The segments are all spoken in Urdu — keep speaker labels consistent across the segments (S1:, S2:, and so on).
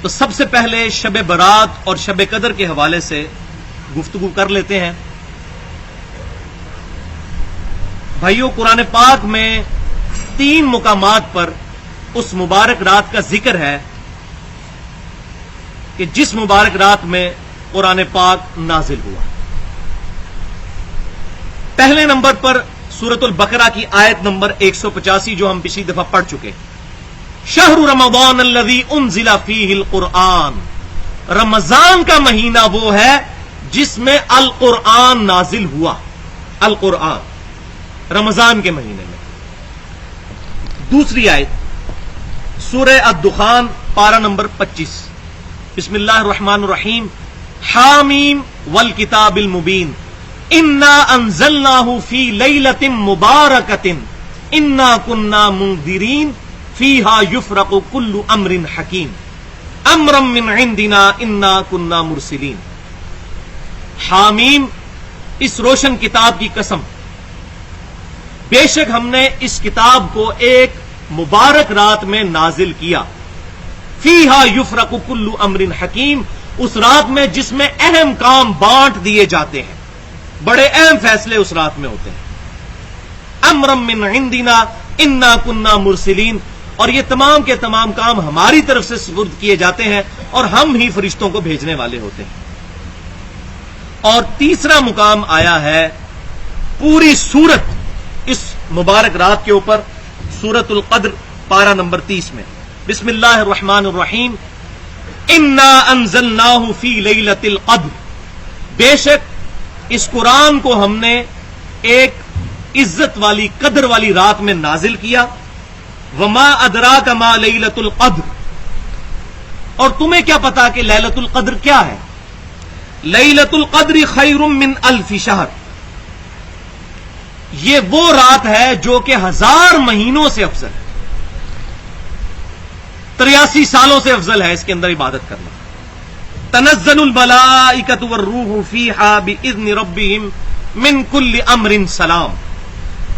S1: تو سب سے پہلے شب برات اور شب قدر کے حوالے سے گفتگو کر لیتے ہیں. بھائیو، قرآن پاک میں 3 مقامات پر اس مبارک رات کا ذکر ہے کہ جس مبارک رات میں قرآن پاک نازل ہوا. پہلے نمبر پر سورۃ البقرہ کی آیت نمبر 185 جو ہم پچھلی دفعہ پڑھ چکے. شہر رمضان الذی انزل فیہ القرآن، رمضان کا مہینہ وہ ہے جس میں القرآن نازل ہوا. القرآن رمضان کے مہینے میں. دوسری آیت سورہ الدخان پارہ نمبر 25. بسم اللہ الرحمن الرحیم. حامیم والکتاب المبین انا انزلناہ فی لیلۃ مبارکۃ انا کنا منذرین فیہا یفرق کل امر حکیم امرا من عندنا انا کنا مرسلین. حامیم، اس روشن کتاب کی قسم، بے شک ہم نے اس کتاب کو ایک مبارک رات میں نازل کیا. فیہا یفرق کل امر حکیم، اس رات میں جس میں اہم کام بانٹ دیے جاتے ہیں، بڑے اہم فیصلے اس رات میں ہوتے ہیں. امرا من عندنا انا کنا مرسلین، اور یہ تمام کے تمام کام ہماری طرف سے سپرد کیے جاتے ہیں اور ہم ہی فرشتوں کو بھیجنے والے ہوتے ہیں. اور تیسرا مقام آیا ہے پوری سورت اس مبارک رات کے اوپر، سورۃ القدر پارہ نمبر 30 میں. بسم اللہ الرحمن الرحیم. انا انزلناہ فی لیلۃ القدر، بے شک اس قرآن کو ہم نے ایک عزت والی قدر والی رات میں نازل کیا. وما ادراک ما لیلۃ القدر، اور تمہیں کیا پتا کہ لیلۃ القدر کیا ہے؟ لیلۃ القدر خیر من الف شہر، یہ وہ رات ہے جو کہ 1000 مہینوں سے افضل ہے، 83 سالوں سے افضل ہے اس کے اندر عبادت کرنا. تنزل الملائکۃ والروح فیہا باذن ربہم من کل امر سلام،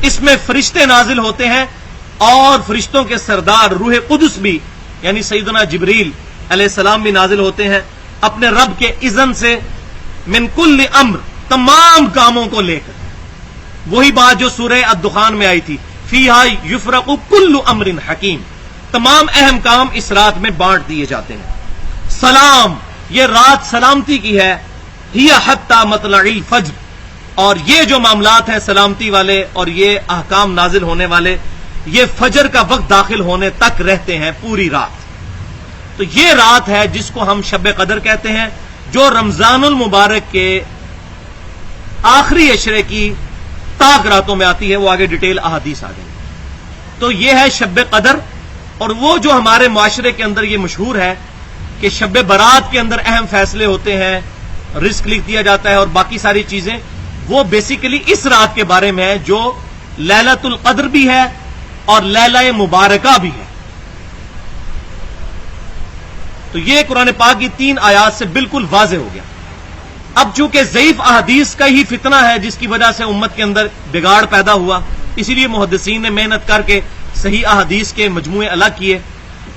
S1: اس میں فرشتے نازل ہوتے ہیں اور فرشتوں کے سردار روح قدس بھی یعنی سیدنا جبریل علیہ السلام بھی نازل ہوتے ہیں اپنے رب کے اذن سے. من کل امر، تمام کاموں کو لے کر. وہی بات جو سورہ الدخان میں آئی تھی، فیہا یفرق کل امر حکیم، تمام اہم کام اس رات میں بانٹ دیے جاتے ہیں. سلام، یہ رات سلامتی کی ہے. ہی حتی مطلع الفجر، اور یہ جو معاملات ہیں سلامتی والے اور یہ احکام نازل ہونے والے، یہ فجر کا وقت داخل ہونے تک رہتے ہیں پوری رات. تو یہ رات ہے جس کو ہم شب قدر کہتے ہیں، جو رمضان المبارک کے آخری عشرے کی طاق راتوں میں آتی ہے. وہ آگے ڈیٹیل احادیث آ گئی. تو یہ ہے شب قدر. اور وہ جو ہمارے معاشرے کے اندر یہ مشہور ہے کہ شب برات کے اندر اہم فیصلے ہوتے ہیں، رزق لکھ دیا جاتا ہے اور باقی ساری چیزیں، وہ بیسیکلی اس رات کے بارے میں ہے جو لیلۃ القدر بھی ہے اور لیلہ مبارکہ بھی ہے. تو یہ قرآن پاک کی 3 آیات سے بالکل واضح ہو گیا. اب چونکہ ضعیف احادیث کا ہی فتنہ ہے جس کی وجہ سے امت کے اندر بگاڑ پیدا ہوا، اسی لیے محدثین نے محنت کر کے صحیح احادیث کے مجموعے الگ کیے،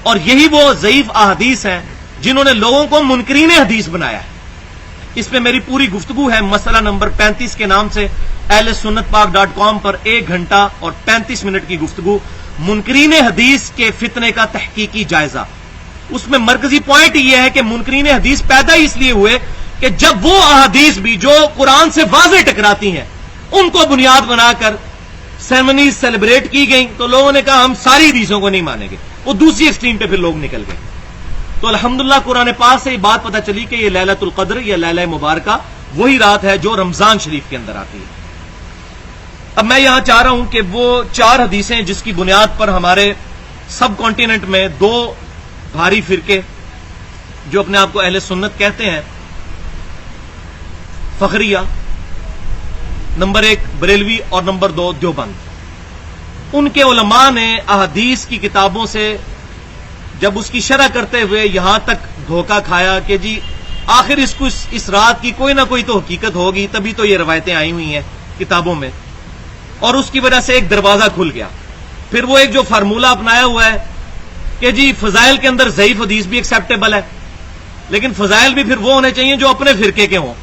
S1: اور یہی وہ ضعیف احادیث ہیں جنہوں نے لوگوں کو منکرین حدیث بنایا ہے. اس پہ میری پوری گفتگو ہے مسئلہ نمبر 35 کے نام سے اہل سنت پاک.com پر 1 گھنٹہ اور 35 منٹ کی گفتگو، منکرین حدیث کے فتنے کا تحقیقی جائزہ. اس میں مرکزی پوائنٹ یہ ہے کہ منکرین حدیث پیدا ہی اس لیے ہوئے کہ جب وہ احادیث بھی جو قرآن سے واضح ٹکراتی ہیں ان کو بنیاد بنا کر سیرمنیز سیلیبریٹ کی گئیں، تو لوگوں نے کہا ہم ساری حدیثوں کو نہیں مانیں گے. وہ دوسری ایکسٹریم پہ پھر لوگ نکل گئے. تو الحمدللہ قرآن پاک سے یہ بات پتہ چلی کہ یہ لیلۃ القدر یا لیلہ مبارکہ وہی رات ہے جو رمضان شریف کے اندر آتی ہے. اب میں یہاں چاہ رہا ہوں کہ وہ 4 حدیثیں جس کی بنیاد پر ہمارے سب کانٹیننٹ میں 2 بھاری فرقے جو اپنے آپ کو اہل سنت کہتے ہیں، فخریہ نمبر 1 بریلوی اور نمبر 2 دیوبند، ان کے علماء نے احادیث کی کتابوں سے جب اس کی شرح کرتے ہوئے یہاں تک دھوکہ کھایا کہ جی آخر اس کو اس رات کی کوئی نہ کوئی تو حقیقت ہوگی، تبھی تو یہ روایتیں آئی ہوئی ہیں کتابوں میں، اور اس کی وجہ سے ایک دروازہ کھل گیا. پھر وہ ایک جو فارمولہ اپنایا ہوا ہے کہ جی فضائل کے اندر ضعیف حدیث بھی ایکسیپٹیبل ہے، لیکن فضائل بھی پھر وہ ہونے چاہیے جو اپنے فرقے کے ہوں.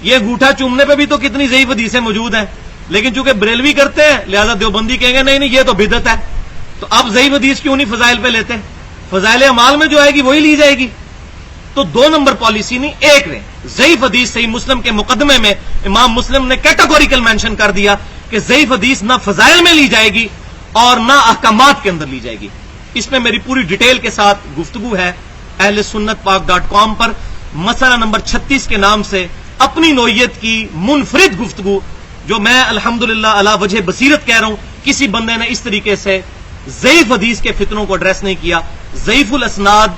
S1: یہ انگوٹھا چومنے پہ بھی تو کتنی ضعیف حدیثیں موجود ہیں، لیکن چونکہ بریلوی کرتے ہیں لہذا دیوبندی کہیں گے نہیں نہیں یہ تو بدعت ہے. تو اب ضعیف حدیث کیوں نہیں فضائل پہ لیتے؟ فضائل اعمال میں جو آئے گی وہی لی جائے گی. تو 2 نمبر پالیسی نہیں، ایک نے ضعیف حدیث صحیح مسلم کے مقدمے میں امام مسلم نے کیٹیگوریکل مینشن کر دیا کہ ضعیف حدیث نہ فضائل میں لی جائے گی اور نہ احکامات کے اندر لی جائے گی. اس میں میری پوری ڈیٹیل کے ساتھ گفتگو ہے اہل سنت پاک.com پر، مسئلہ نمبر 36 کے نام سے اپنی نوعیت کی منفرد گفتگو جو میں الحمدللہ علی وجہ بصیرت کہہ رہا ہوں. کسی بندے نے اس طریقے سے ضعیف حدیث کے فتنوں کو ایڈریس نہیں کیا. ضعیف الاسناد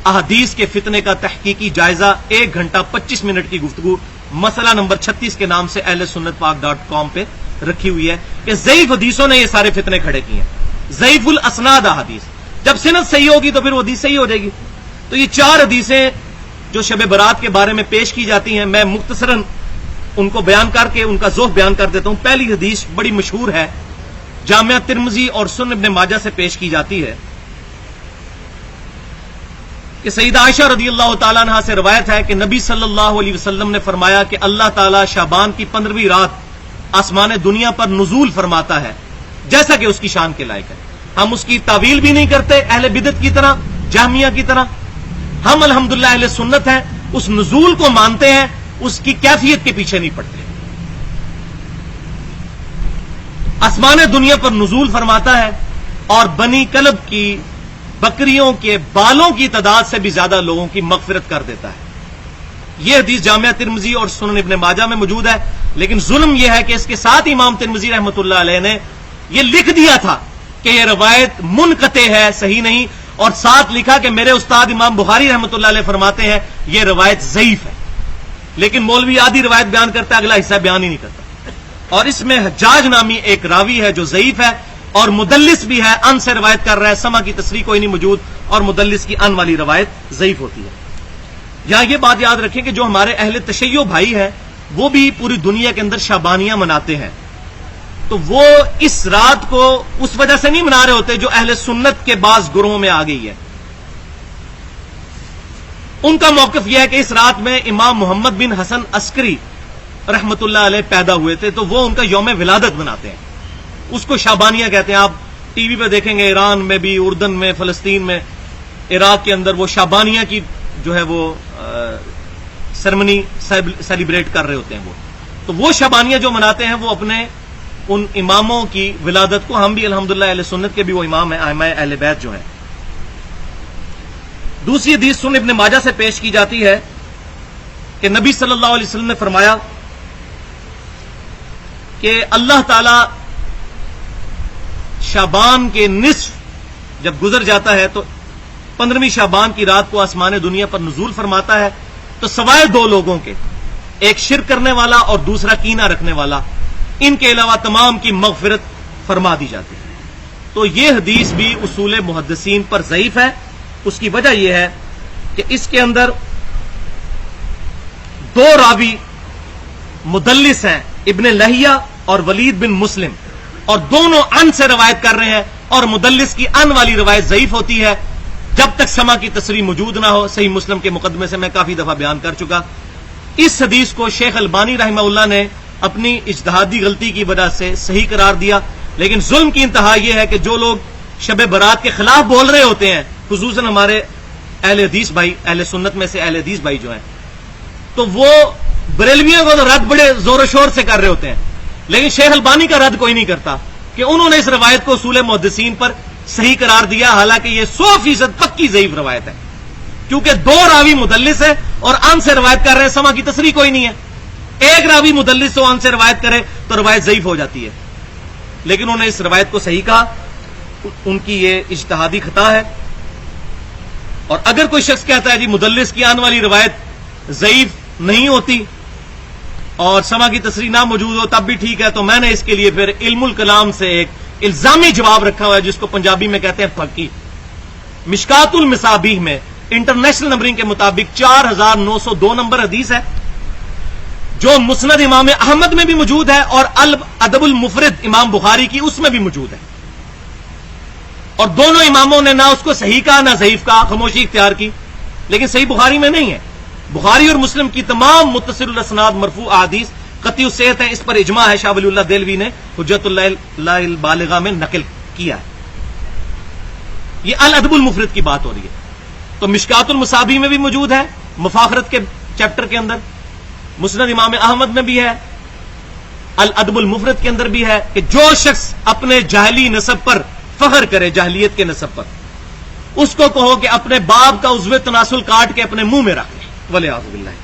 S1: احادیث کے فتنے کا تحقیقی جائزہ 1 گھنٹہ 25 منٹ کی گفتگو مسئلہ نمبر 36 کے نام سے اہل سنت پاک.com پہ رکھی ہوئی ہے کہ ضعیف حدیثوں نے یہ سارے فتنے کھڑے کیے ہیں. ضعیف الاسناد احادیث، جب سند صحیح ہوگی تو پھر وہ حدیث صحیح ہو جائے گی. تو یہ 4 حدیثیں جو شب برات کے بارے میں پیش کی جاتی ہیں میں مختصراً ان کو بیان کر کے ان کا ذوق بیان کر دیتا ہوں. پہلی حدیث بڑی مشہور ہے، جامعہ ترمذی اور سنن ابن ماجہ سے پیش کی جاتی ہے کہ سیدہ عائشہ رضی اللہ تعالیٰ عنہا سے روایت ہے کہ نبی صلی اللہ علیہ وسلم نے فرمایا کہ اللہ تعالیٰ شعبان کی 15ویں رات آسمان دنیا پر نزول فرماتا ہے جیسا کہ اس کی شان کے لائق ہے. ہم اس کی تعویل بھی نہیں کرتے اہل بدعت کی طرح، جہمیہ کی طرح. ہم الحمدللہ اہل سنت ہیں، اس نزول کو مانتے ہیں، اس کی کیفیت کے پیچھے نہیں پڑتے. آسمان دنیا پر نزول فرماتا ہے اور بنی کلب کی بکریوں کے بالوں کی تعداد سے بھی زیادہ لوگوں کی مغفرت کر دیتا ہے. یہ حدیث جامعہ ترمذی اور سنن ابن ماجہ میں موجود ہے. لیکن ظلم یہ ہے کہ اس کے ساتھ امام ترمذی رحمۃ اللہ علیہ نے یہ لکھ دیا تھا کہ یہ روایت منقطع ہے، صحیح نہیں، اور ساتھ لکھا کہ میرے استاد امام بخاری رحمۃ اللہ علیہ فرماتے ہیں یہ روایت ضعیف ہے. لیکن مولوی آدھی روایت بیان کرتا ہے، اگلا حصہ بیان ہی نہیں کرتا. اور اس میں حجاج نامی ایک راوی ہے جو ضعیف ہے اور مدلس بھی ہے، ان سے روایت کر رہا ہے، سما کی تصریح کوئی نہیں موجود اور مدلس کی ان والی روایت ضعیف ہوتی ہے. یہاں یہ بات یاد رکھیں کہ جو ہمارے اہل تشیع بھائی ہیں وہ بھی پوری دنیا کے اندر شعبانیہ مناتے ہیں، تو وہ اس رات کو اس وجہ سے نہیں منا رہے ہوتے جو اہل سنت کے بعض گروہوں میں آ گئی ہے. ان کا موقف یہ ہے کہ اس رات میں امام محمد بن حسن عسکری رحمت اللہ علیہ پیدا ہوئے تھے، تو وہ ان کا یوم ولادت مناتے ہیں، اس کو شعبانیہ کہتے ہیں. آپ ٹی وی پہ دیکھیں گے ایران میں بھی، اردن میں، فلسطین میں، عراق کے اندر وہ شعبانیہ کی جو ہے وہ سرمنی سیلیبریٹ کر رہے ہوتے ہیں. تو وہ شعبانیہ جو مناتے ہیں وہ اپنے ان اماموں کی ولادت کو، ہم بھی الحمدللہ اہل سنت کے بھی وہ امام ہیں، ائمہ اہل بیت جو ہیں. دوسری حدیث سنن ابن ماجہ سے پیش کی جاتی ہے کہ نبی صلی اللہ علیہ وسلم نے فرمایا کہ اللہ تعالی شعبان کے نصف جب گزر جاتا ہے تو 15ویں شعبان کی رات کو آسمان دنیا پر نزول فرماتا ہے، تو سوائے 2 لوگوں کے، ایک شرک کرنے والا اور دوسرا کینہ رکھنے والا، ان کے علاوہ تمام کی مغفرت فرما دی جاتی ہے. تو یہ حدیث بھی اصول محدثین پر ضعیف ہے. اس کی وجہ یہ ہے کہ اس کے اندر 2 راوی مدلس ہیں، ابن لہیہ اور ولید بن مسلم، اور دونوں ان سے روایت کر رہے ہیں، اور مدلس کی ان والی روایت ضعیف ہوتی ہے جب تک سما کی تصریح موجود نہ ہو. صحیح مسلم کے مقدمے سے میں کافی دفعہ بیان کر چکا. اس حدیث کو شیخ البانی رحمہ اللہ نے اپنی اجتہادی غلطی کی وجہ سے صحیح قرار دیا. لیکن ظلم کی انتہا یہ ہے کہ جو لوگ شب برات کے خلاف بول رہے ہوتے ہیں، خصوصاً ہمارے اہل حدیث بھائی، اہل سنت میں سے اہل حدیث بھائی جو ہیں، تو وہ بریلویوں کو تو رد بڑے زور و شور سے کر رہے ہوتے ہیں، لیکن شیخ البانی کا رد کوئی نہیں کرتا کہ انہوں نے اس روایت کو اصول محدثین پر صحیح قرار دیا، حالانکہ یہ 100% پکی ضعیف روایت ہے، کیونکہ 2 راوی مدلس ہے اور ان سے روایت کر رہے ہیں، سما کی تصریح کوئی نہیں ہے. ایک راوی مدلس ہو ان سے روایت کرے تو روایت ضعیف ہو جاتی ہے. لیکن انہوں نے اس روایت کو صحیح کہا، ان کی یہ اجتہادی خطا ہے. اور اگر کوئی شخص کہتا ہے جی مدلس کی آن والی روایت ضعیف نہیں ہوتی اور سما کی تصریح نہ موجود ہو تب بھی ٹھیک ہے، تو میں نے اس کے لیے پھر علم الکلام سے ایک الزامی جواب رکھا ہوا ہے جس کو پنجابی میں کہتے ہیں پھکی. مشکات المصابیح میں انٹرنیشنل نمبرنگ کے مطابق 4902 نمبر حدیث ہے، جو مسند امام احمد میں بھی موجود ہے اور الادب المفرد امام بخاری کی اس میں بھی موجود ہے. اور دونوں اماموں نے نہ اس کو صحیح کہا نہ ضعیف کہا، خاموشی اختیار کی، لیکن صحیح بخاری میں نہیں ہے۔ بخاری اور مسلم کی تمام متصل الاسناد مرفوع احادیث قطعی الصحت ہیں، اس پر اجماع ہے، شاہ ولی اللہ دہلوی نے حجت اللہ البالغہ میں نقل کیا ہے۔ یہ الادب المفرد کی بات ہو رہی ہے، تو مشکات المصابیح میں بھی موجود ہے، مفاخرت کے چیپٹر کے اندر، مسند امام احمد میں بھی ہے، الادب المفرد کے اندر بھی ہے کہ جو شخص اپنے جاہلی نسب پر فخر کرے، جاہلیت کے نسب پر، اس کو کہو کہ اپنے باپ کا عضو تناسل کاٹ کے اپنے منہ میں رکھ لے، والعیاذ باللہ۔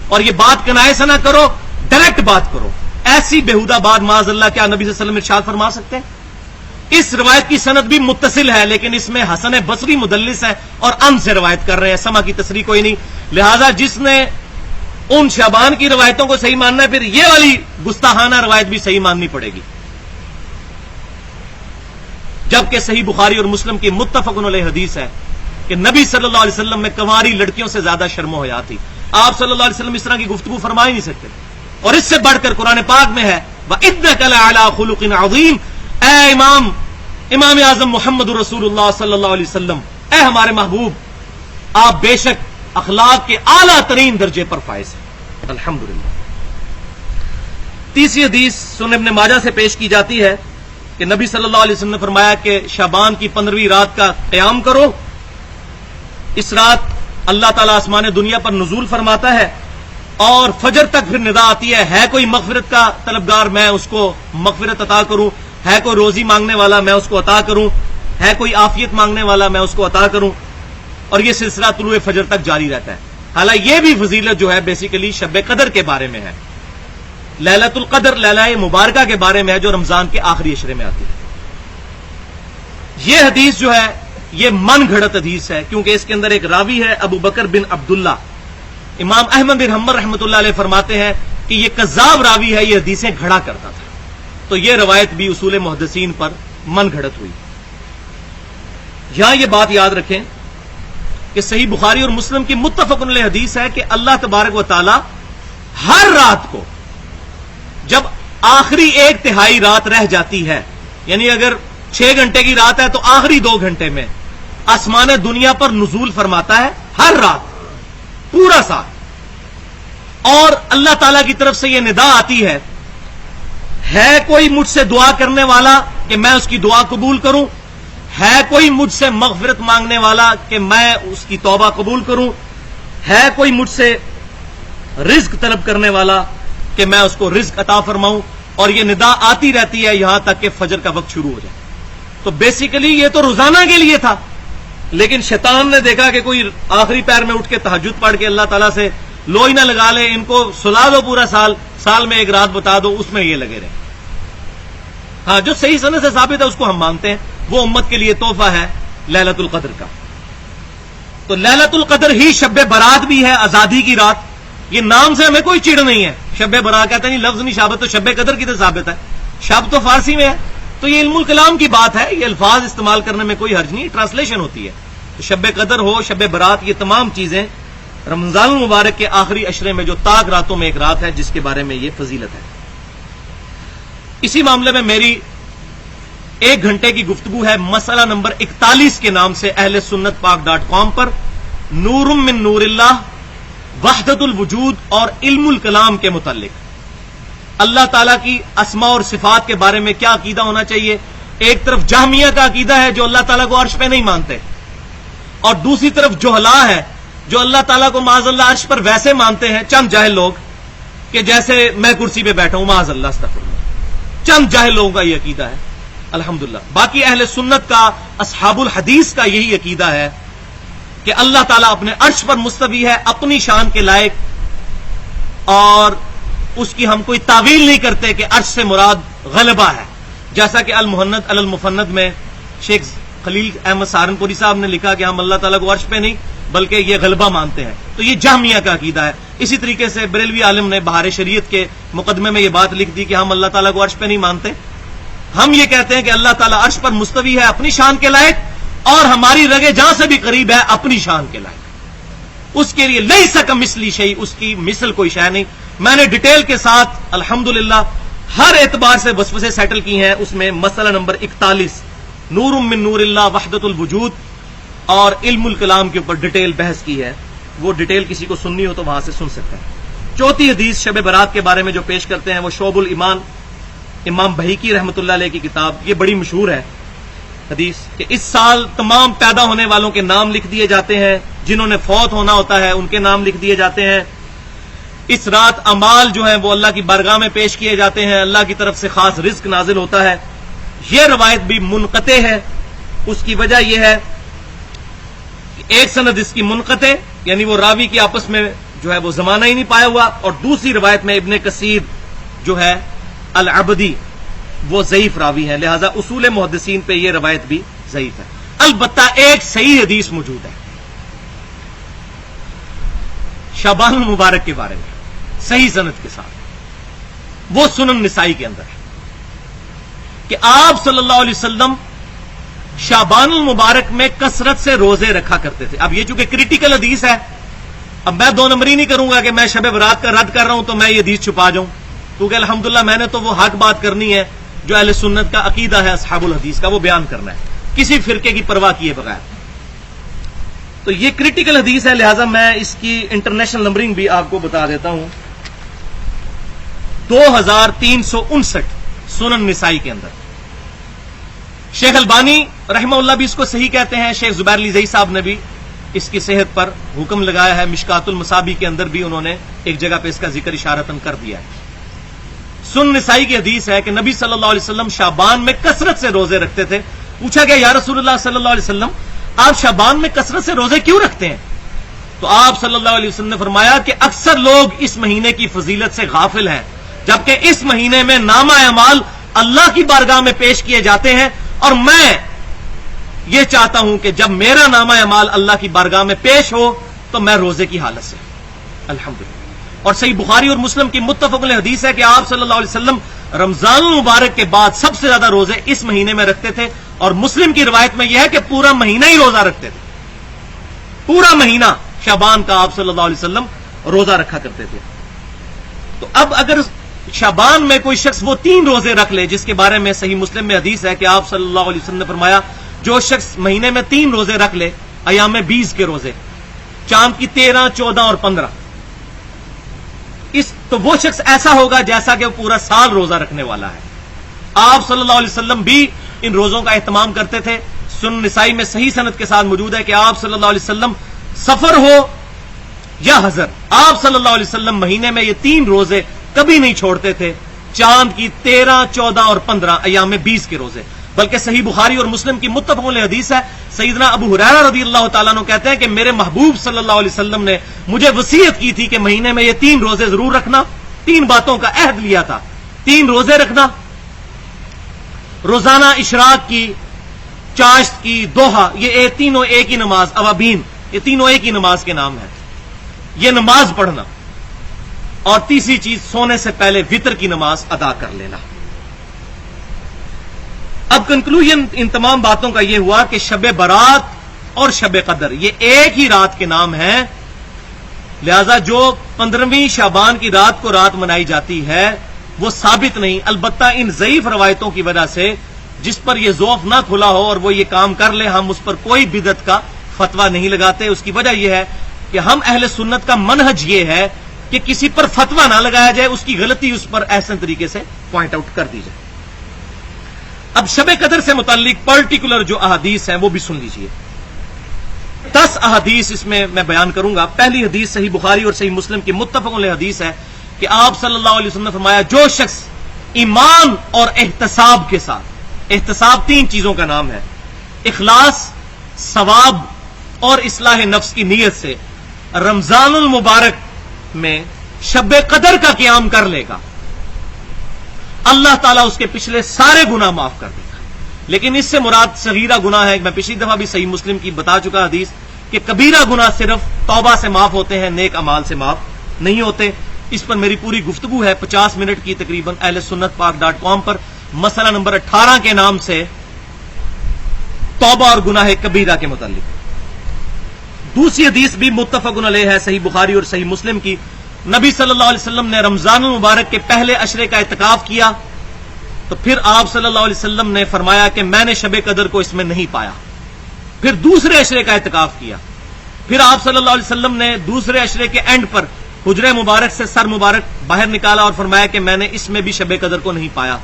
S1: اور یہ بات کنایے سے نہ کرو، ڈائریکٹ بات کرو، ایسی بےہودہ بات معاذ اللہ کیا نبی صلی اللہ علیہ وسلم ارشاد فرما سکتے ہیں؟ اس روایت کی سند بھی متصل ہے، لیکن اس میں حسن بصری مدلس ہے اور ان سے روایت کر رہے ہیں، سما کی تصریح کوئی نہیں، لہذا جس نے ان شعبان کی روایتوں کو صحیح ماننا ہے، پھر یہ والی گستاخانہ روایت بھی صحیح ماننی پڑے گی، جبکہ صحیح بخاری اور مسلم کی متفق علیہ حدیث ہے کہ نبی صلی اللہ علیہ وسلم میں کنواری لڑکیوں سے زیادہ شرم و حیا تھی، آپ صلی اللہ علیہ وسلم اس طرح کی گفتگو فرما ہی نہیں سکتے، اور اس سے بڑھ کر قرآن پاک میں ہے وَإِنَّكَ لَعَلَىٰ خُلُقٍ عَظِيمٍ، اے امام اعظم محمد رسول اللہ صلی اللہ علیہ وسلم، اے ہمارے محبوب، آپ بے شک اخلاق کے اعلیٰ ترین درجے پر فائز ہیں، الحمدللہ۔ تیسری حدیث سنن ابن ماجہ سے پیش کی جاتی ہے کہ نبی صلی اللہ علیہ وسلم نے فرمایا کہ شعبان کی 15ویں رات کا قیام کرو، اس رات اللہ تعالیٰ آسمان دنیا پر نزول فرماتا ہے، اور فجر تک پھر ندا آتی ہے کوئی مغفرت کا طلبگار میں اس کو مغفرت عطا کروں، ہے کوئی روزی مانگنے والا میں اس کو عطا کروں، ہے کوئی عافیت مانگنے والا میں اس کو عطا کروں، اور یہ سلسلہ طلوع فجر تک جاری رہتا ہے۔ حالانکہ یہ بھی فضیلت جو ہے بیسیکلی شب قدر کے بارے میں ہے، لیلۃ القدر، لیلہ مبارکہ کے بارے میں ہے، جو رمضان کے آخری عشرے میں آتی ہے۔ یہ حدیث جو ہے یہ من گھڑت حدیث ہے، کیونکہ اس کے اندر ایک راوی ہے ابو بکر بن عبداللہ، امام احمد بن حنبل رحمۃ اللہ علیہ فرماتے ہیں کہ یہ کذاب راوی ہے، یہ حدیثیں گھڑا کرتا تھا، تو یہ روایت بھی اصول محدثین پر من گھڑت ہوئی۔ یہاں یہ بات یاد رکھیں کہ صحیح بخاری اور مسلم کی متفق علیہ حدیث ہے کہ اللہ تبارک و تعالی ہر رات کو جب آخری 1/3 رات رہ جاتی ہے، یعنی اگر 6 گھنٹے کی رات ہے تو آخری 2 گھنٹے میں آسمان دنیا پر نزول فرماتا ہے، ہر رات پورا سال، اور اللہ تعالی کی طرف سے یہ ندا آتی ہے کوئی مجھ سے دعا کرنے والا کہ میں اس کی دعا قبول کروں، ہے کوئی مجھ سے مغفرت مانگنے والا کہ میں اس کی توبہ قبول کروں، ہے کوئی مجھ سے رزق طلب کرنے والا کہ میں اس کو رزق عطا فرماؤں، اور یہ ندا آتی رہتی ہے یہاں تک کہ فجر کا وقت شروع ہو جائے۔ تو بیسیکلی یہ تو روزانہ کے لیے تھا، لیکن شیطان نے دیکھا کہ کوئی آخری پیر میں اٹھ کے تہجد پڑھ کے اللہ تعالیٰ سے لوئی نہ لگا لے، ان کو سلا دو پورا سال میں 1 رات بتا دو، اس میں یہ لگے رہے۔ ہاں، جو صحیح سند سے ثابت ہے اس کو ہم مانتے ہیں، وہ امت کے لیے تحفہ ہے لیلۃ القدر کا۔ تو لیلۃ القدر ہی شب برات بھی ہے، آزادی کی رات، یہ نام سے ہمیں کوئی چڑ نہیں ہے۔ شب برات کہتے ہیں لفظ نہیں ثابت، تو شب قدر کی تو ثابت ہے، شب تو فارسی میں ہے، تو یہ علم الکلام کی بات ہے، یہ الفاظ استعمال کرنے میں کوئی حرج نہیں، ٹرانسلیشن ہوتی ہے۔ تو شب قدر ہو، شب برات، یہ تمام چیزیں رمضان المبارک کے آخری عشرے میں جو تاک راتوں میں ایک رات ہے، جس کے بارے میں یہ فضیلت ہے۔ اسی معاملے میں میری 1 گھنٹے کی گفتگو ہے مسئلہ نمبر 41 کے نام سے اہل سنت پاک.com پر، نور من نور اللہ، وحدت الوجود اور علم الکلام کے متعلق اللہ تعالیٰ کی اسماء اور صفات کے بارے میں کیا عقیدہ ہونا چاہیے۔ ایک طرف جہمیہ کا عقیدہ ہے جو اللہ تعالیٰ کو عرش پہ نہیں مانتے، اور دوسری طرف جہلا ہے جو اللہ تعالیٰ کو معاذ اللہ عرش پر ویسے مانتے ہیں، چند جاہل لوگ، کہ جیسے میں کرسی پہ بیٹھا ہوں، معاذ اللہ، استغفر اللہ، چند جاہل لوگوں کا یہ عقیدہ ہے الحمدللہ۔ باقی اہل سنت کا، اصحاب الحدیث کا یہی عقیدہ ہے کہ اللہ تعالیٰ اپنے عرش پر مستوی ہے، اپنی شان کے لائق، اور اس کی ہم کوئی تعویل نہیں کرتے کہ عرش سے مراد غلبہ ہے، جیسا کہ المحند علی المفند میں شیخ خلیل احمد سہارنپوری صاحب نے لکھا کہ ہم اللہ تعالیٰ کو عرش پہ نہیں بلکہ یہ غلبہ مانتے ہیں، تو یہ جہمیہ کا عقیدہ ہے۔ اسی طریقے سے بریلوی عالم نے بہار شریعت کے مقدمے میں یہ بات لکھ دی کہ ہم اللہ تعالیٰ کو عرش پہ نہیں مانتے، ہم یہ کہتے ہیں کہ اللہ تعالیٰ عرش پر مستوی ہے اپنی شان کے لائق، اور ہماری رگے جہاں سے بھی قریب ہے اپنی شان کے لائق، اس کے لیے لیس کمثلہ شیء، اس کی مثل کوئی شے نہیں۔ میں نے ڈیٹیل کے ساتھ الحمدللہ ہر اعتبار سے وسوسے سیٹل کی ہیں، اس میں مسئلہ نمبر 41 نور من نور اللہ وحدت الوجود اور علم الکلام کے اوپر ڈیٹیل بحث کی ہے. وہ ڈیٹیل کسی کو سننی ہو تو وہاں سے سن سکتا ہے. چوتھی حدیث شب برات کے بارے میں جو پیش کرتے ہیں وہ شعب الایمان امام بہیقی رحمۃ اللہ علیہ کی کتاب. یہ بڑی مشہور ہے حدیث کہ اس سال تمام پیدا ہونے والوں کے نام لکھ دیے جاتے ہیں, جنہوں نے فوت ہونا ہوتا ہے ان کے نام لکھ دیے جاتے ہیں. اس رات اعمال جو ہیں وہ اللہ کی بارگاہ میں پیش کیے جاتے ہیں, اللہ کی طرف سے خاص رزق نازل ہوتا ہے. یہ روایت بھی منقطع ہے. اس کی وجہ یہ ہے کہ ایک سند اس کی منقطع یعنی وہ راوی کی آپس میں جو ہے وہ زمانہ ہی نہیں پایا ہوا, اور دوسری روایت میں ابن کثیر جو ہے العبدی وہ ضعیف راوی ہے, لہذا اصول محدثین پہ یہ روایت بھی ضعیف ہے. البتہ ایک صحیح حدیث موجود ہے شعبان المبارک کے بارے میں صحیح سند کے ساتھ, وہ سنن نسائی کے اندر ہے کہ آپ صلی اللہ علیہ وسلم شعبان المبارک میں کثرت سے روزے رکھا کرتے تھے. اب یہ چونکہ کریٹیکل حدیث ہے, اب میں دو نمبری نہیں کروں گا کہ میں شب برات کا رد کر رہا ہوں تو میں یہ حدیث چھپا جاؤں, کیونکہ الحمدللہ میں نے تو وہ حق بات کرنی ہے جو اہل سنت کا عقیدہ ہے اصحاب الحدیث کا, وہ بیان کرنا ہے کسی فرقے کی پرواہ کیے بغیر. تو یہ کریٹیکل حدیث ہے, لہذا میں اس کی انٹرنیشنل نمبرنگ بھی آپ کو بتا دیتا ہوں. 2359 سنن نسائی کے اندر. شیخ البانی رحمہ اللہ بھی اس کو صحیح کہتے ہیں, شیخ زبیر علی زئی صاحب نے بھی اس کی صحت پر حکم لگایا ہے. مشکات المصابی کے اندر بھی انہوں نے ایک جگہ پہ اس کا ذکر اشارتاً کر دیا ہے. سنن نسائی کی حدیث ہے کہ نبی صلی اللہ علیہ وسلم شعبان میں کثرت سے روزے رکھتے تھے. پوچھا گیا یا رسول اللہ صلی اللہ علیہ وسلم آپ شعبان میں کثرت سے روزے کیوں رکھتے ہیں؟ تو آپ صلی اللہ علیہ وسلم نے فرمایا کہ اکثر لوگ اس مہینے کی فضیلت سے غافل ہیں, جبکہ اس مہینے میں نامہ اعمال اللہ کی بارگاہ میں پیش کیے جاتے ہیں, اور میں یہ چاہتا ہوں کہ جب میرا نامہ اعمال اللہ کی بارگاہ میں پیش ہو تو میں روزے کی حالت سے الحمدللہ. اور صحیح بخاری اور مسلم کی متفق علیہ حدیث ہے کہ آپ صلی اللہ علیہ وسلم رمضان المبارک کے بعد سب سے زیادہ روزے اس مہینے میں رکھتے تھے, اور مسلم کی روایت میں یہ ہے کہ پورا مہینہ ہی روزہ رکھتے تھے. پورا مہینہ شعبان کا آپ صلی اللہ علیہ وسلم روزہ رکھا کرتے تھے. تو اب اگر شعبان میں کوئی شخص وہ 3 روزے رکھ لے, جس کے بارے میں صحیح مسلم میں حدیث ہے کہ آپ صلی اللہ علیہ وسلم نے فرمایا جو شخص مہینے میں 3 روزے رکھ لے, ایام 20 کے روزے, چاند کی 13, 14 اور 15, تو وہ شخص ایسا ہوگا جیسا کہ وہ پورا سال روزہ رکھنے والا ہے. آپ صلی اللہ علیہ وسلم بھی ان روزوں کا اہتمام کرتے تھے. سنن نسائی میں صحیح سند کے ساتھ موجود ہے کہ آپ صلی اللہ علیہ وسلم سفر ہو یا حضر, آپ صلی اللہ علیہ وسلم مہینے میں یہ 3 روزے کبھی نہیں چھوڑتے تھے, چاند کی 13, 14 اور 15 ایام 20 کے روزے. بلکہ صحیح بخاری اور مسلم کی متفق علیہ حدیث ہے, سیدنا ابو ہریرہ رضی اللہ تعالیٰ عنہ کہتے ہیں کہ میرے محبوب صلی اللہ علیہ وسلم نے مجھے وصیت کی تھی کہ مہینے میں یہ 3 روزے ضرور رکھنا. 3 باتوں کا عہد لیا تھا, 3 روزے رکھنا, روزانہ اشراق کی, چاشت کی, دوحہ, یہ تینوں ایک ہی نماز, اوابین, یہ تینوں ایک ہی نماز کے نام ہیں, یہ نماز پڑھنا, اور تیسری چیز سونے سے پہلے وتر کی نماز ادا کر لینا. اب کنکلوژن ان تمام باتوں کا یہ ہوا کہ شب برات اور شب قدر یہ ایک ہی رات کے نام ہیں, لہذا جو 15ویں شعبان کی رات کو رات منائی جاتی ہے وہ ثابت نہیں. البتہ ان ضعیف روایتوں کی وجہ سے جس پر یہ ذوف نہ کھلا ہو اور وہ یہ کام کر لے, ہم اس پر کوئی بدعت کا فتویٰ نہیں لگاتے. اس کی وجہ یہ ہے کہ ہم اہل سنت کا منہج یہ ہے کہ کسی پر فتویٰ نہ لگایا جائے, اس کی غلطی اس پر احسن طریقے سے پوائنٹ آؤٹ کر دی جائے. اب شب قدر سے متعلق پرٹیکولر جو احادیث ہیں وہ بھی سن لیجئے. 10 احادیث اس میں بیان کروں گا. پہلی حدیث صحیح بخاری اور صحیح مسلم کی متفق علیہ حدیث ہے کہ آپ صلی اللہ علیہ وسلم نے فرمایا جو شخص ایمان اور احتساب کے ساتھ, احتساب 3 چیزوں کا نام ہے, اخلاص, ثواب اور اصلاح نفس کی نیت سے رمضان المبارک میں شب قدر کا قیام کر لے گا, اللہ تعالیٰ اس کے پچھلے سارے گناہ معاف کر دے گا. لیکن اس سے مراد صغیرہ گناہ ہے. میں پچھلی دفعہ بھی صحیح مسلم کی بتا چکا حدیث کہ کبیرہ گناہ صرف توبہ سے معاف ہوتے ہیں, نیک اعمال سے معاف نہیں ہوتے. اس پر میری پوری گفتگو ہے 50 منٹ کی تقریباً اہل سنت پاک.com پر, مسئلہ نمبر 18 کے نام سے توبہ اور گناہ کبیرہ کے متعلق. دوسری حدیث بھی متفق علیہ ہے صحیح بخاری اور صحیح مسلم کی. نبی صلی اللہ علیہ وسلم نے رمضان المبارک کے پہلے عشرے کا اعتکاف کیا تو پھر آپ صلی اللہ علیہ وسلم نے فرمایا کہ میں نے شب قدر کو اس میں نہیں پایا. پھر دوسرے عشرے کا اعتکاف کیا. پھر آپ صلی اللہ علیہ وسلم نے دوسرے عشرے کے اینڈ پر حجرہ مبارک سے سر مبارک باہر نکالا اور فرمایا کہ میں نے اس میں بھی شب قدر کو نہیں پایا.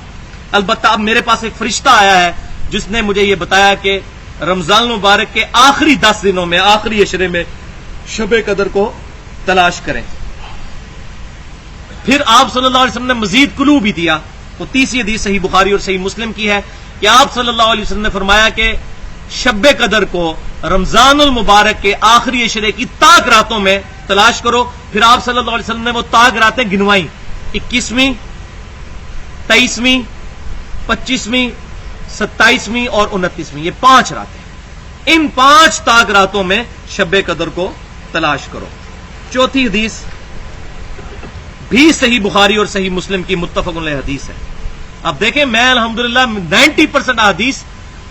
S1: البتہ اب میرے پاس ایک فرشتہ آیا ہے جس نے مجھے یہ بتایا کہ رمضان مبارک کے آخری 10 دنوں میں آخری عشرے میں شب قدر کو تلاش کریں. پھر آپ صلی اللہ علیہ وسلم نے مزید کلو بھی دیا. وہ تیسری حدیث صحیح بخاری اور صحیح مسلم کی ہے کہ آپ صلی اللہ علیہ وسلم نے فرمایا کہ شب قدر کو رمضان المبارک کے آخری عشرے کی تاک راتوں میں تلاش کرو. پھر آپ صلی اللہ علیہ وسلم نے وہ تاک راتیں گنوائیں 21ویں 23ویں 25ویں 27ویں اور 29ویں. یہ 5 راتیں. ان 5 تاک راتوں میں شب قدر کو تلاش کرو. چوتھی حدیث بھی صحیح بخاری اور صحیح مسلم کی متفق علیہ حدیث ہے. اب دیکھیں میں الحمدللہ 90% حدیث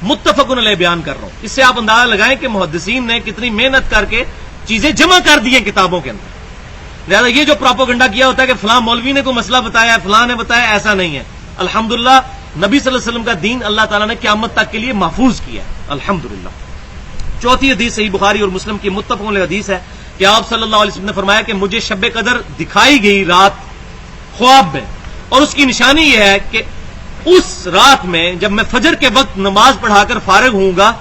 S1: متفق علیہ بیان کر رہا ہوں. اس سے آپ اندازہ لگائیں کہ محدثین نے کتنی محنت کر کے چیزیں جمع کر دی ہیں کتابوں کے اندر. لہذا یہ جو پروپیگنڈا کیا ہوتا ہے کہ فلاں مولوی نے کوئی مسئلہ بتایا ہے فلاں نے بتایا، ایسا نہیں ہے. الحمدللہ نبی صلی اللہ علیہ وسلم کا دین اللہ تعالیٰ نے قیامت تک کے لیے محفوظ کیا ہے الحمدللہ. چوتھی حدیث صحیح بخاری اور مسلم کی متفق علیہ حدیث ہے کہ آپ صلی اللہ علیہ وسلم نے فرمایا کہ مجھے شب قدر دکھائی گئی رات خواب میں، اور اس کی نشانی یہ ہے کہ اس رات میں جب میں فجر کے وقت نماز پڑھا کر فارغ ہوں گا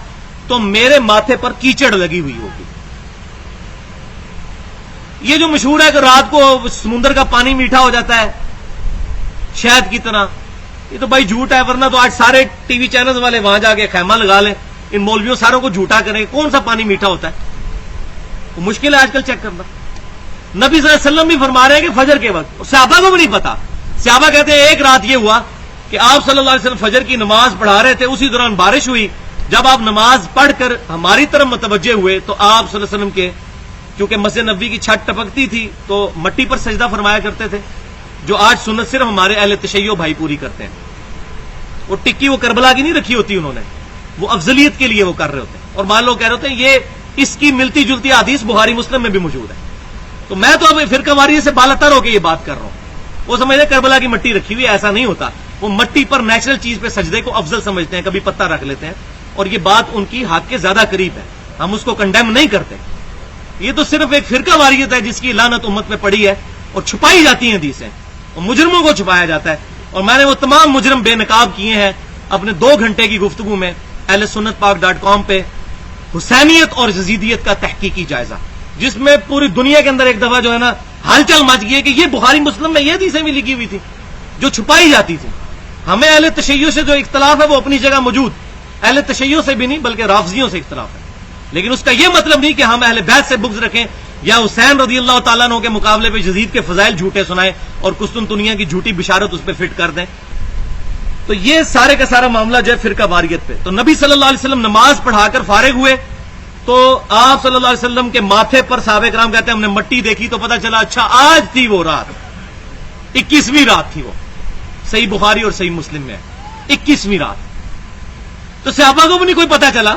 S1: تو میرے ماتھے پر کیچڑ لگی ہوئی ہوگی. یہ جو مشہور ہے کہ رات کو سمندر کا پانی میٹھا ہو جاتا ہے شہد کی طرح، یہ تو بھائی جھوٹ ہے. ورنہ تو آج سارے ٹی وی چینلز والے وہاں جا کے خیمہ لگا لیں، ان مولویوں ساروں کو جھوٹا کریں. کون سا پانی میٹھا ہوتا ہے؟ وہ مشکل ہے آج کل چیک کرنا. نبی صلی اللہ علیہ وسلم بھی فرما رہے ہیں کہ فجر کے وقت، صحابہ کو بھی نہیں پتا. صحابہ کہتے ہیں ایک رات یہ ہوا کہ آپ صلی اللہ علیہ وسلم فجر کی نماز پڑھا رہے تھے، اسی دوران بارش ہوئی. جب آپ نماز پڑھ کر ہماری طرف متوجہ ہوئے تو آپ صلی اللہ علیہ وسلم کے کیونکہ مسجد نبوی کی چھت ٹپکتی تھی تو مٹی پر سجدہ فرمایا کرتے تھے، جو آج سنت صرف ہمارے اہل تشیع بھائی پوری کرتے ہیں. وہ ٹکی وہ کربلا کی نہیں رکھی ہوتی انہوں نے، وہ افضلیت کے لیے وہ کر رہے ہوتے ہیں. اور مان لوگ کہہ رہے ہوتے ہیں یہ اس کی ملتی جلتی حدیث بخاری مسلم میں بھی موجود ہے. تو میں تو اب فرقہ واریت سے بالاتر ہو کے یہ بات کر رہا ہوں. وہ سمجھتے ہیں کربلا کی مٹی رکھی ہوئی، ایسا نہیں ہوتا. وہ مٹی پر نیچرل چیز پہ سجدے کو افضل سمجھتے ہیں، کبھی پتہ رکھ لیتے ہیں، اور یہ بات ان کی حق کے زیادہ قریب ہے. ہم اس کو کنڈیم نہیں کرتے. یہ تو صرف ایک فرقہ واریت ہے جس کی لعنت امت میں پڑی ہے اور چھپائی جاتی ہیں حدیثیں، اور مجرموں کو چھپایا جاتا ہے. اور میں نے وہ تمام مجرم بے نقاب کیے ہیں اپنے 2 گھنٹے کی گفتگو میں اہل سنت پاک.com پہ حسینیت اور یزیدیت کا تحقیقی جائزہ، جس میں پوری دنیا کے اندر ایک دفعہ جو ہے نا ہلچل مچ گئی ہے کہ یہ بخاری مسلم میں یہ حدیثیں بھی لکھی ہوئی تھی جو چھپائی جاتی تھی. ہمیں اہل تشیع سے جو اختلاف ہے وہ اپنی جگہ موجود، اہل تشیع سے بھی نہیں بلکہ رافضیوں سے اختلاف ہے. لیکن اس کا یہ مطلب نہیں کہ ہم اہل بیت سے بغض رکھیں یا حسین رضی اللہ تعالیٰ عنہ کے مقابلے پہ یزید کے فضائل جھوٹے سنائیں اور قسطنطنیہ کی جھوٹی بشارت اس پہ فٹ کر دیں. تو یہ سارے کا سارا معاملہ جو ہے فرقہ واریت پہ. تو نبی صلی اللہ علیہ وسلم نماز پڑھا کر فارغ ہوئے تو آپ صلی اللہ علیہ وسلم کے ماتھے پر صحابہ کرام کہتے ہیں ہم نے مٹی دیکھی تو پتا چلا اچھا آج تھی وہ رات، 21ویں رات تھی وہ. صحیح بخاری اور صحیح مسلم میں 21ویں رات. تو صحابہ کو بھی نہیں کوئی پتا چلا،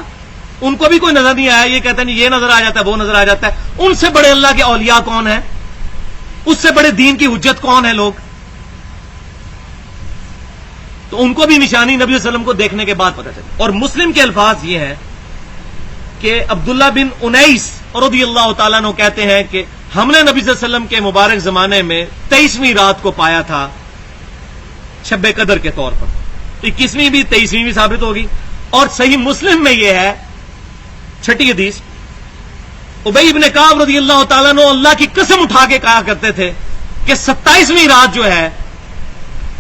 S1: ان کو بھی کوئی نظر نہیں آیا. یہ کہتے ہیں یہ نظر آ جاتا ہے وہ نظر آ جاتا ہے. ان سے بڑے اللہ کے اولیاء کون ہیں؟ اس سے بڑے دین کی حجت کون ہے لوگ؟ تو ان کو بھی نشانی نبی صلی اللہ علیہ وسلم کو دیکھنے کے بعد پتا چلا. اور مسلم کے الفاظ یہ ہیں کہ عبداللہ بن انیس رضی اللہ تعالیٰ عنہ کہتے ہیں کہ ہم نے نبی صلی اللہ علیہ وسلم کے مبارک زمانے میں 23ویں رات کو پایا تھا شب قدر کے طور پر. 21ویں بھی 23ویں بھی ثابت ہوگی. اور صحیح مسلم میں یہ ہے 6ٹھی حدیث، ابی ابن کعب رضی اللہ تعالیٰ عنہ اللہ کی قسم اٹھا کے کہا کرتے تھے کہ 27ویں رات جو ہے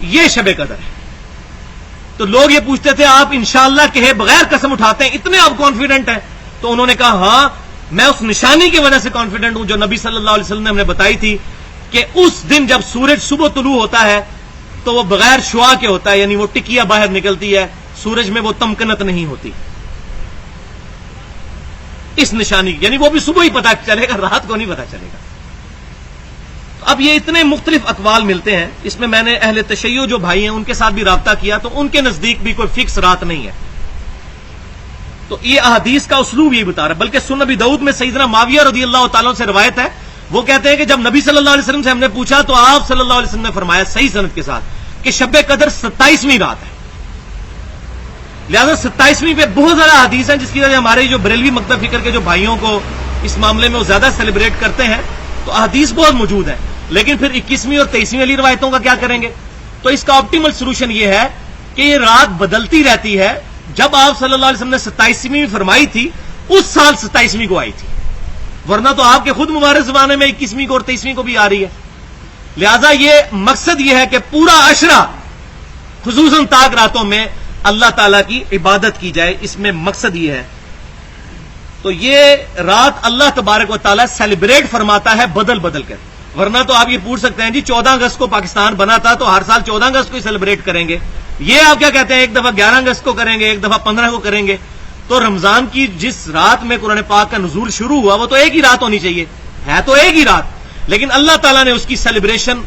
S1: یہ شب قدر ہے. تو لوگ یہ پوچھتے تھے آپ انشاءاللہ کہے بغیر قسم اٹھاتے ہیں، اتنے آپ کانفیڈنٹ ہیں؟ تو انہوں نے کہا ہاں میں اس نشانی کی وجہ سے کانفیڈنٹ ہوں جو نبی صلی اللہ علیہ وسلم نے ہمیں بتائی تھی کہ اس دن جب سورج صبح طلوع ہوتا ہے تو وہ بغیر شعاع کے ہوتا ہے، یعنی وہ ٹکیا باہر نکلتی ہے، سورج میں وہ تمکنت نہیں ہوتی. اس نشانی یعنی وہ بھی صبح ہی پتا چلے گا، رات کو نہیں پتا چلے گا. اب یہ اتنے مختلف اقوال ملتے ہیں. اس میں میں نے اہل تشیع جو بھائی ہیں ان کے ساتھ بھی رابطہ کیا تو ان کے نزدیک بھی کوئی فکس رات نہیں ہے. تو یہ احادیث کا اسلوب یہ بتا رہا ہے. بلکہ سنن ابی داؤد میں سیدنا معاویہ رضی اللہ تعالیٰ سے روایت ہے، وہ کہتے ہیں کہ جب نبی صلی اللہ علیہ وسلم سے ہم نے پوچھا تو آپ صلی اللہ علیہ وسلم نے فرمایا صحیح سند کے ساتھ کہ شب قدر 27ویں رات ہے. لہذا 27ویں پہ بہت زیادہ حدیث ہیں جس کی وجہ سے ہمارے جو بریلوی مکتب فکر کے جو بھائیوں کو اس معاملے میں وہ زیادہ سیلیبریٹ کرتے ہیں تو احادیث بہت موجود ہے، لیکن پھر 21ویں اور 23ویں والی روایتوں کا کیا کریں گے؟ تو اس کا آپٹیمل سولوشن یہ ہے کہ یہ رات بدلتی رہتی ہے. جب آپ صلی اللہ علیہ وسلم نے 27ویں فرمائی تھی اس سال 27ویں کو آئی تھی، ورنہ تو آپ کے خود مبارک زمانے میں 21ویں کو اور 23ویں کو بھی آ رہی ہے. لہذا یہ مقصد یہ ہے کہ پورا عشرہ خصوصاً طاق راتوں میں اللہ تعالیٰ کی عبادت کی جائے، اس میں مقصد یہ ہے. تو یہ رات اللہ تبارک و تعالیٰ سیلیبریٹ فرماتا ہے بدل بدل کر، ورنہ تو آپ یہ پوچھ سکتے ہیں جی 14 اگست کو پاکستان بنا تھا تو ہر سال 14 اگست کو ہی سیلیبریٹ کریں گے. یہ آپ کیا کہتے ہیں ایک دفعہ 11 اگست کو کریں گے، ایک دفعہ 15 کو کریں گے. تو رمضان کی جس رات میں قرآن پاک کا نزول شروع ہوا وہ تو ایک ہی رات ہونی چاہیے، ہے تو ایک ہی رات، لیکن اللہ تعالیٰ نے اس کی سیلیبریشن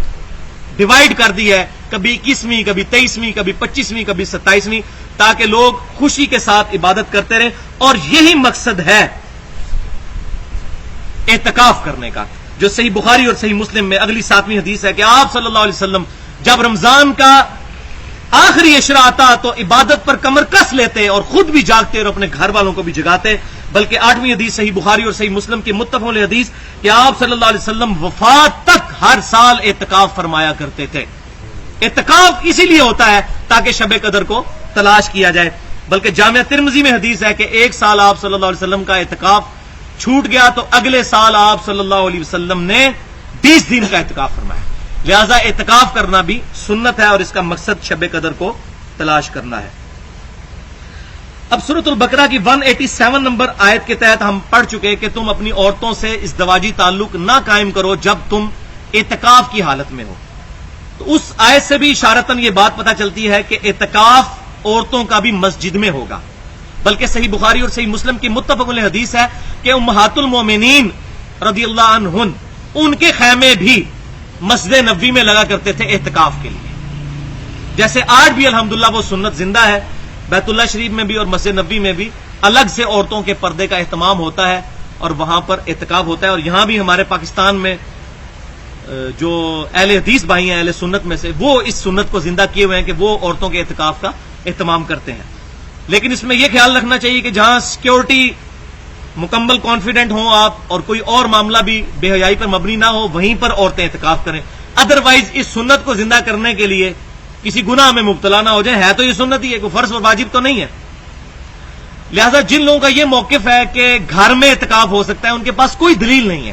S1: ڈیوائڈ کر دی ہے، کبھی 21ویں، کبھی 23ویں، کبھی 25ویں، کبھی 27ویں، تاکہ لوگ خوشی کے ساتھ عبادت کرتے رہیں. اور یہی مقصد ہے اعتکاف کرنے کا، جو صحیح بخاری اور صحیح مسلم میں اگلی 7ویں حدیث ہے کہ آپ صلی اللہ علیہ وسلم جب رمضان کا آخری عشرہ آتا تو عبادت پر کمر کس لیتے اور خود بھی جاگتے اور اپنے گھر والوں کو بھی جگاتے. بلکہ 8ویں حدیث صحیح بخاری اور صحیح مسلم کی متفق علیہ حدیث کہ آپ صلی اللہ علیہ وسلم وفات تک ہر سال اعتکاف فرمایا کرتے تھے. اعتکاف اسی لیے ہوتا ہے تاکہ شب قدر کو تلاش کیا جائے. بلکہ جامعہ ترمذی میں حدیث ہے کہ ایک سال آپ صلی اللہ علیہ وسلم کا اعتکاف چھوٹ گیا تو اگلے سال آپ صلی اللہ علیہ وسلم نے 20 دن کا اعتکاف فرمایا. لہذا اعتکاف کرنا بھی سنت ہے اور اس کا مقصد شب قدر کو تلاش کرنا ہے. اب سورۃ البقرہ کی 187 نمبر آیت کے تحت ہم پڑھ چکے کہ تم اپنی عورتوں سے ازدواجی تعلق نہ قائم کرو جب تم اعتکاف کی حالت میں ہو. تو اس آیت سے بھی اشارتاً یہ بات پتہ چلتی ہے کہ اعتکاف عورتوں کا بھی مسجد میں ہوگا. بلکہ صحیح بخاری اور صحیح مسلم کی متفق علیہ حدیث ہے کہ امہات المومنین رضی اللہ عنہن ان کے خیمے بھی مسجد نبوی میں لگا کرتے تھے اعتکاف کے لیے. جیسے آج بھی الحمدللہ وہ سنت زندہ ہے، بیت اللہ شریف میں بھی اور مسجد نبوی میں بھی الگ سے عورتوں کے پردے کا اہتمام ہوتا ہے اور وہاں پر اعتکاف ہوتا ہے. اور یہاں بھی ہمارے پاکستان میں جو اہل حدیث بھائی ہیں اہل سنت میں سے وہ اس سنت کو زندہ کیے ہوئے ہیں کہ وہ عورتوں کے اعتکاف کا اہتمام کرتے ہیں. لیکن اس میں یہ خیال رکھنا چاہیے کہ جہاں سیکیورٹی مکمل کانفیڈنٹ ہوں آپ اور کوئی اور معاملہ بھی بے حیائی پر مبنی نہ ہو وہیں پر عورتیں اعتکاف کریں. ادروائز اس سنت کو زندہ کرنے کے لیے کسی گناہ میں مبتلا نہ ہو جائیں. ہے تو یہ سنت ہی ہے، کوئی فرض اور واجب تو نہیں ہے. لہذا جن لوگوں کا یہ موقف ہے کہ گھر میں اعتکاف ہو سکتا ہے ان کے پاس کوئی دلیل نہیں ہے،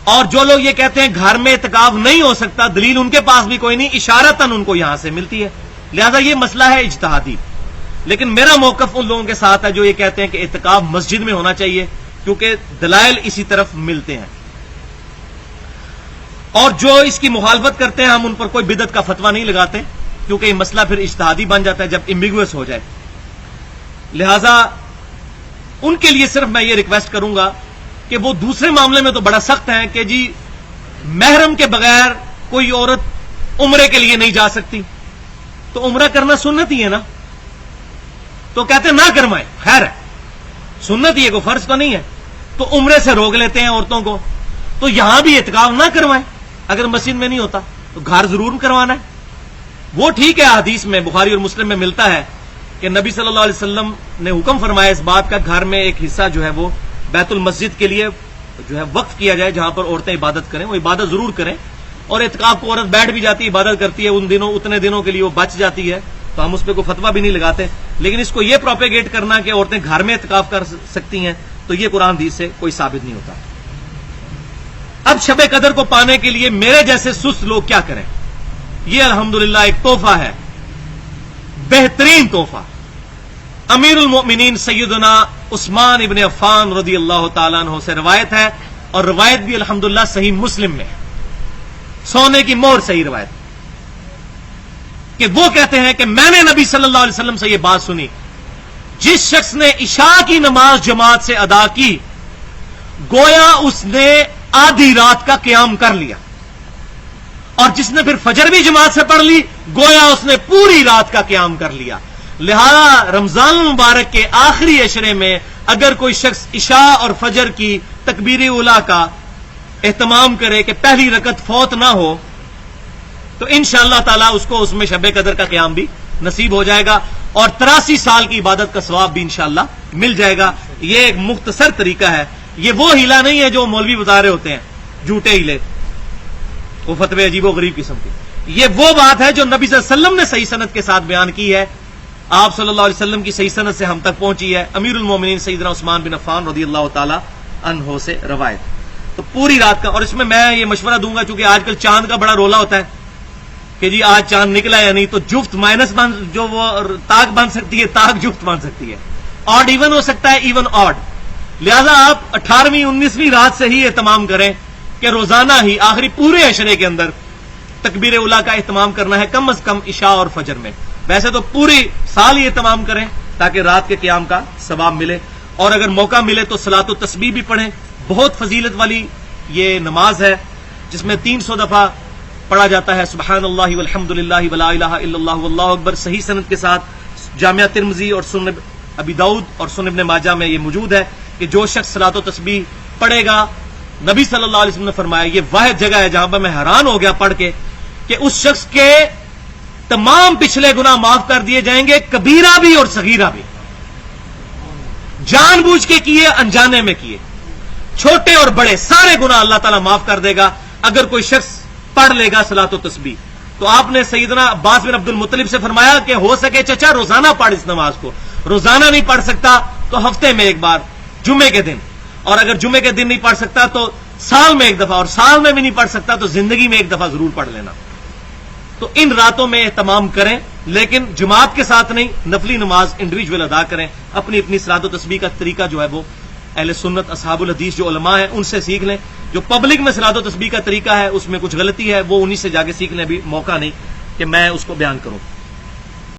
S1: اور جو لوگ یہ کہتے ہیں گھر میں اعتکاف نہیں ہو سکتا دلیل ان کے پاس بھی کوئی نہیں، اشارتاً ان کو یہاں سے ملتی ہے. لہذا یہ مسئلہ ہے اجتہادی. لیکن میرا موقف ان لوگوں کے ساتھ ہے جو یہ کہتے ہیں کہ اعتکاف مسجد میں ہونا چاہیے، کیونکہ دلائل اسی طرف ملتے ہیں. اور جو اس کی مخالفت کرتے ہیں ہم ان پر کوئی بدعت کا فتویٰ نہیں لگاتے، کیونکہ یہ مسئلہ پھر اجتہادی بن جاتا ہے جب ایمبیگوس ہو جائے. لہذا ان کے لیے صرف میں یہ ریکویسٹ کروں گا کہ وہ دوسرے معاملے میں تو بڑا سخت ہیں کہ جی محرم کے بغیر کوئی عورت عمرے کے لیے نہیں جا سکتی، تو عمرہ کرنا سنت ہی ہے نا، تو کہتے ہیں نہ کروائیں، خیر ہے سنت ہی ہے، کوئی فرض تو نہیں ہے، تو عمرے سے روک لیتے ہیں عورتوں کو. تو یہاں بھی اعتکاف نہ کروائیں، اگر مسجد میں نہیں ہوتا تو گھر ضرور کروانا ہے. وہ ٹھیک ہے حدیث میں بخاری اور مسلم میں ملتا ہے کہ نبی صلی اللہ علیہ وسلم نے حکم فرمایا اس بات کا گھر میں ایک حصہ جو ہے وہ بیت المسجد کے لیے جو ہے وقف کیا جائے جہاں پر عورتیں عبادت کریں. وہ عبادت ضرور کریں، اور اعتکاف کو عورت بیٹھ بھی جاتی ہے عبادت کرتی ہے ان دنوں اتنے دنوں کے لیے وہ بچ جاتی ہے، تو ہم اس پہ کوئی فتویٰ بھی نہیں لگاتے. لیکن اس کو یہ پروپیگیٹ کرنا کہ عورتیں گھر میں اعتکاف کر سکتی ہیں تو یہ قرآن حدیث سے کوئی ثابت نہیں ہوتا. اب شب قدر کو پانے کے لیے میرے جیسے سست لوگ کیا کریں؟ یہ الحمدللہ ایک تحفہ ہے، بہترین تحفہ. امیر المؤمنین سیدنا عثمان ابن عفان رضی اللہ تعالیٰ عنہ سے روایت ہے، اور روایت بھی الحمدللہ صحیح مسلم میں ہے، سونے کی مہر صحیح روایت، کہ وہ کہتے ہیں کہ میں نے نبی صلی اللہ علیہ وسلم سے یہ بات سنی، جس شخص نے عشاء کی نماز جماعت سے ادا کی گویا اس نے آدھی رات کا قیام کر لیا، اور جس نے پھر فجر بھی جماعت سے پڑھ لی گویا اس نے پوری رات کا قیام کر لیا. لہذا رمضان المبارک کے آخری عشرے میں اگر کوئی شخص عشاء اور فجر کی تکبیر اولیٰ کا اہتمام کرے کہ پہلی رکعت فوت نہ ہو، تو انشاءاللہ تعالیٰ اس کو اس میں شب قدر کا قیام بھی نصیب ہو جائے گا اور 83 سال کی عبادت کا ثواب بھی انشاءاللہ مل جائے گا. یہ ایک مختصر طریقہ ہے. یہ وہ ہیلا نہیں ہے جو مولوی بتا رہے ہوتے ہیں، جھوٹے ہیلے، وہ فتوے عجیب و غریب قسم کے. یہ وہ بات ہے جو نبی صلی اللہ علیہ وسلم نے صحیح سند کے ساتھ بیان کی ہے. آپ صلی اللہ علیہ وسلم کی صحیح سند سے ہم تک پہنچی ہے. امیر المومنین سیدنا عثمان بن عفان رضی اللہ تعالی عنہ سے روایت. تو پوری رات کا، اور اس میں یہ مشورہ دوں گا چونکہ آج کل چاند کا بڑا رولا ہوتا ہے کہ جی آج چاند نکلا یا نہیں، تو جفت مائنس جو وہ تاک بن سکتی ہے، تاک جفت بن سکتی ہے، آڈ ایون ہو سکتا ہے، ایون آڈ. لہذا آپ 18ویں 19ویں رات سے ہی اہتمام کریں کہ روزانہ ہی آخری پورے عشرے کے اندر تکبیر اولیٰ کا اہتمام کرنا ہے، کم از کم عشاء اور فجر میں. ویسے تو پوری سال ہی اہتمام کریں تاکہ رات کے قیام کا ثواب ملے. اور اگر موقع ملے تو صلاۃ التسبیح بھی پڑھیں. بہت فضیلت والی یہ نماز ہے جس میں 300 دفعہ پڑھا جاتا ہے سبحان اللہ والحمد للہ ولا الہ الا اللہ واللہ اکبر، صحیح سند کے ساتھ. جامعہ ترمذی اور سنن ابی داؤد اور سنن ابن ماجہ میں یہ موجود ہے کہ جو شخص صلاۃ و تسبیح پڑھے گا، نبی صلی اللہ علیہ وسلم نے فرمایا، یہ واحد جگہ ہے جہاں پر میں حیران ہو گیا پڑھ کے کہ اس شخص کے تمام پچھلے گناہ معاف کر دیے جائیں گے، کبیرہ بھی اور صغیرہ بھی، جان بوجھ کے کیے انجانے میں کیے، چھوٹے اور بڑے سارے گناہ اللہ تعالیٰ معاف کر دے گا اگر کوئی شخص پڑھ لے گا صلاۃ و تسبیح. تو آپ نے سیدنا عباس بن عبد المطلب سے فرمایا کہ ہو سکے چچا روزانہ پڑھ اس نماز کو. روزانہ نہیں پڑھ سکتا تو ہفتے میں ایک بار جمعے کے دن، اور اگر جمعے کے دن نہیں پڑھ سکتا تو سال میں ایک دفعہ، اور سال میں بھی نہیں پڑھ سکتا تو زندگی میں ایک دفعہ ضرور پڑھ لینا. تو ان راتوں میں اہتمام کریں، لیکن جماعت کے ساتھ نہیں، نفلی نماز انڈیویجول ادا کریں. اپنی اپنی صلاۃ و تسبیح کا طریقہ جو ہے وہ اہل سنت اصحاب الحدیث جو علماء ہیں ان سے سیکھ لیں. جو پبلک میں صلاۃ و تسبیح کا طریقہ ہے اس میں کچھ غلطی ہے، وہ انہی سے جا کے سیکھ لیں. ابھی موقع نہیں کہ میں اس کو بیان کروں.